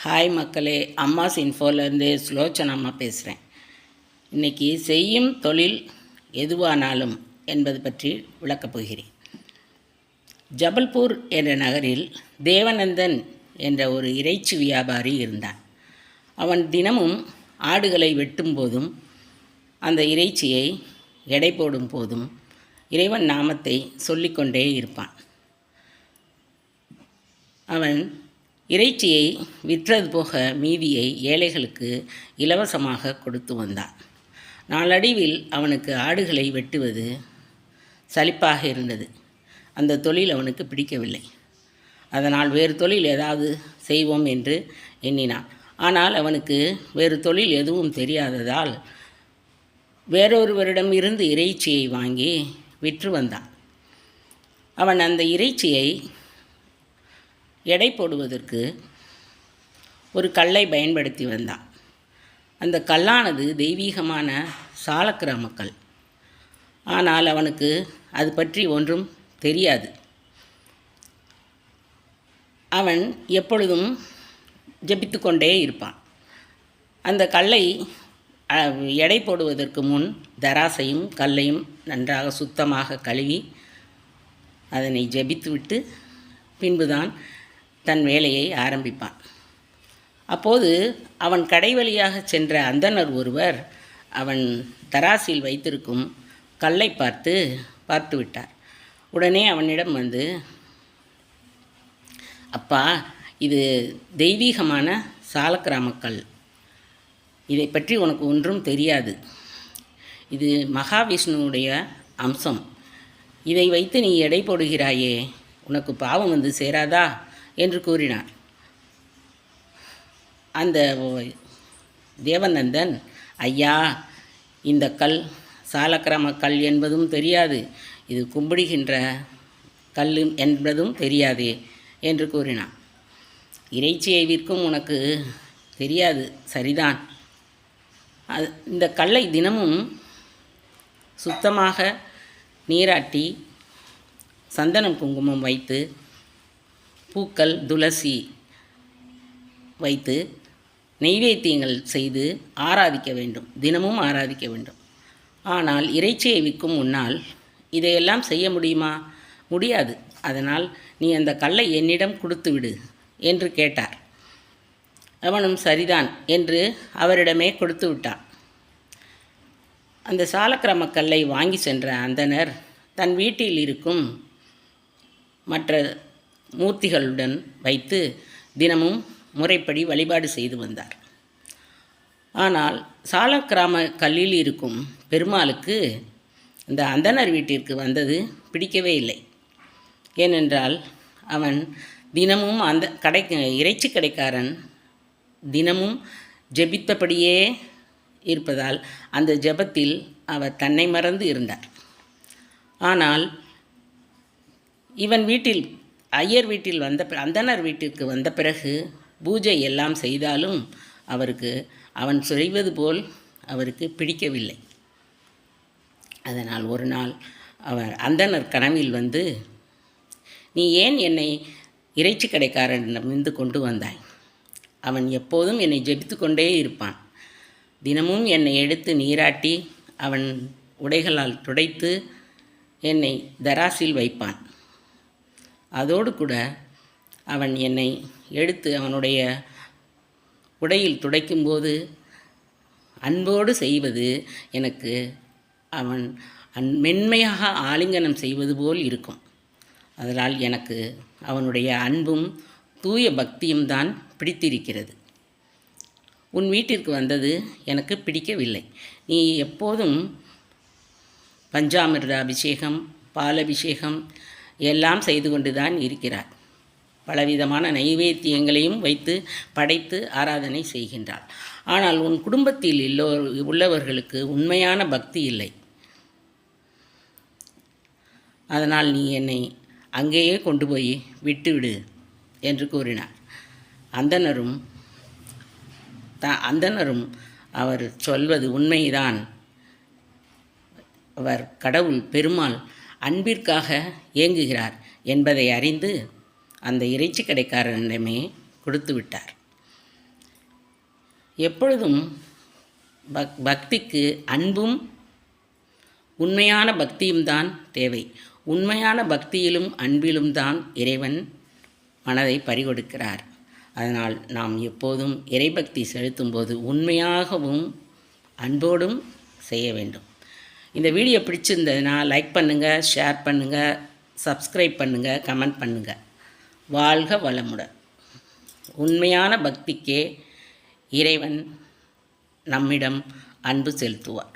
Hi மக்களே, அம்மாஸ் இன்ஃபோலேருந்து ஸ்லோச்சனா அம்மா பேசுகிறேன். இன்றைக்கி செய்யும் தொழில் எதுவானாலும் என்பது பற்றி விளக்கப் போகிறேன். ஜபல்பூர் என்ற நகரில் தேவநந்தன் என்ற ஒரு இறைச்சி வியாபாரி இருந்தான். அவன் தினமும் ஆடுகளை வெட்டும் போதும் அந்த இறைச்சியை எடை போடும் போதும் இறைவன் நாமத்தை சொல்லிக்கொண்டே இருப்பான். அவன் இறைச்சியை விற்றது போக மீதியை ஏழைகளுக்கு இலவசமாக கொடுத்து வந்தான். நாளடைவில் அவனுக்கு ஆடுகளை வெட்டுவது சலிப்பாக இருந்தது. அந்த தொழில் அவனுக்கு பிடிக்கவில்லை. அதனால் வேறு தொழில் ஏதாவது செய்வோம் என்று எண்ணினான். ஆனால் அவனுக்கு வேறு தொழில் எதுவும் தெரியாததால் வேறொருவரிடம் இருந்து இறைச்சியை வாங்கி விற்று வந்தான். அவன் அந்த இறைச்சியை எடை போடுவதற்கு ஒரு கல்லை பயன்படுத்தி வந்தான். அந்த கல்லானது தெய்வீகமான சாலக்கிராம கல். ஆனால் அவனுக்கு அது பற்றி ஒன்றும் தெரியாது. அவன் எப்பொழுதும் ஜெபித்து கொண்டே இருப்பான். அந்த கல்லை எடை போடுவதற்கு முன் தராசையும் கல்லையும் நன்றாக சுத்தமாக கழுவி அதனை ஜெபித்துவிட்டு பின்புதான் தன் வேலையை ஆரம்பிப்பான். அப்போது அவன் கடை வழியாக சென்ற அந்தணர் ஒருவர் அவன் தராசில் வைத்திருக்கும் கல்லை பார்த்து விட்டார். உடனே அவனிடம் வந்து, அப்பா, இது தெய்வீகமான சாலக்கிராம கல். இதை பற்றி உனக்கு ஒன்றும் தெரியாது. இது மகாவிஷ்ணுவுடைய அம்சம். இதை வைத்து நீ எடை போடுகிறாயே, உனக்கு பாவம் வந்து சேராதா என்று கூறினார். அந்த தேவநந்தன், ஐயா, இந்த கல் சாலக்கிராம கல் என்பதும் தெரியாது, இது கும்பிடுகின்ற கல் என்பதும் தெரியாது என்று கூறினான். இறைச்சியை விற்கும் உனக்கு தெரியாது, சரிதான். இந்த கல்லை தினமும் சுத்தமாக நீராட்டி சந்தனம் குங்குமம் வைத்து பூக்கள் துளசி வைத்து நெய்வேத்தியங்கள் செய்து ஆராதிக்க வேண்டும், தினமும் ஆராதிக்க வேண்டும். ஆனால் இறைச்சியை விற்கும் முன்னால் இதையெல்லாம் செய்ய முடியுமா? முடியாது. அதனால் நீ அந்த கல்லை என்னிடம் கொடுத்து விடு என்று கேட்டார். அவனும் சரிதான் என்று அவரிடமே கொடுத்து விட்டான். அந்த சாலக்கிராம கல்லை வாங்கி சென்ற அந்தணர் தன் வீட்டில் இருக்கும் மற்ற மூர்த்திகளுடன் வைத்து தினமும் முறைப்படி வழிபாடு செய்து வந்தார். ஆனால் சாலக்கிராம கல்லில் இருக்கும் பெருமாளுக்கு இந்த அந்தணர் வீட்டிற்கு வந்தது பிடிக்கவே இல்லை. ஏனென்றால் அவன் தினமும் அந்த இறைச்சி கடைக்காரன் தினமும் ஜெபித்தபடியே இருப்பதால் அந்த ஜெபத்தில் அவர் தன்னை மறந்து இருந்தார். ஆனால் இவன் வீட்டில் ஐயர் வீட்டில் அந்தணர் வீட்டிற்கு வந்த பிறகு பூஜை எல்லாம் செய்தாலும் அவன் செய்வது போல் அவருக்கு பிடிக்கவில்லை. அதனால் ஒரு நாள் அந்தணர் கனவில் வந்து, நீ ஏன் என்னை இறைச்சி கடைக்காரனிடமிருந்து கொண்டு வந்தாய்? அவன் எப்போதும் என்னை ஜெபித்து கொண்டே இருப்பான். தினமும் என்னை எடுத்து நீராட்டி அவன் உடைகளால் துடைத்து என்னை தராசில் வைப்பான். அதோடு கூட அவன் என்னை எடுத்து அவனுடைய உடையில் துடைக்கும்போது அன்போடு செய்வது எனக்கு அவன் மென்மையாக ஆலிங்கனம் செய்வது போல் இருக்கும். அதனால் எனக்கு அவனுடைய அன்பும் தூய பக்தியும் தான் பிடித்திருக்கிறது. உன் வீட்டிற்கு வந்தது எனக்கு பிடிக்கவில்லை. நீ எப்போதும் பஞ்சாமிர்த அபிஷேகம், பாலபிஷேகம் எல்லாம் செய்து கொண்டு தான் இருக்கிறார். பலவிதமான நைவேத்தியங்களையும் வைத்து படைத்து ஆராதனை செய்கின்றார். ஆனால் உன் குடும்பத்தில் உள்ளவர்களுக்கு உண்மையான பக்தி இல்லை. அதனால் நீ என்னை அங்கேயே கொண்டு போய் விட்டுவிடு என்று கூறினார். அந்தணரும் அவர் சொல்வது உண்மைதான். அவர் கடவுள் பெருமாள் அன்பிற்காக ஏங்குகிறார் என்பதை அறிந்து அந்த இறைச்சி கடைக்காரனிடமே கொடுத்து விட்டார். எப்பொழுதும் பக்திக்கு அன்பும் உண்மையான பக்தியும் தான் தேவை. உண்மையான பக்தியிலும் அன்பிலும் தான் இறைவன் மனதை பறிகொடுக்கிறார். அதனால் நாம் எப்போதும் இறைபக்தி செலுத்தும்போது உண்மையாகவும் அன்போடும் செய்ய வேண்டும். இந்த வீடியோ பிடிச்சிருந்ததுன்னா லைக் பண்ணுங்கள், ஷேர் பண்ணுங்கள், சப்ஸ்கிரைப் பண்ணுங்கள், கமெண்ட் பண்ணுங்கள். வாழ்க வளமுடன். உண்மையான பக்திக்கே இறைவன் நம்மிடம் அன்பு செலுத்துவார்.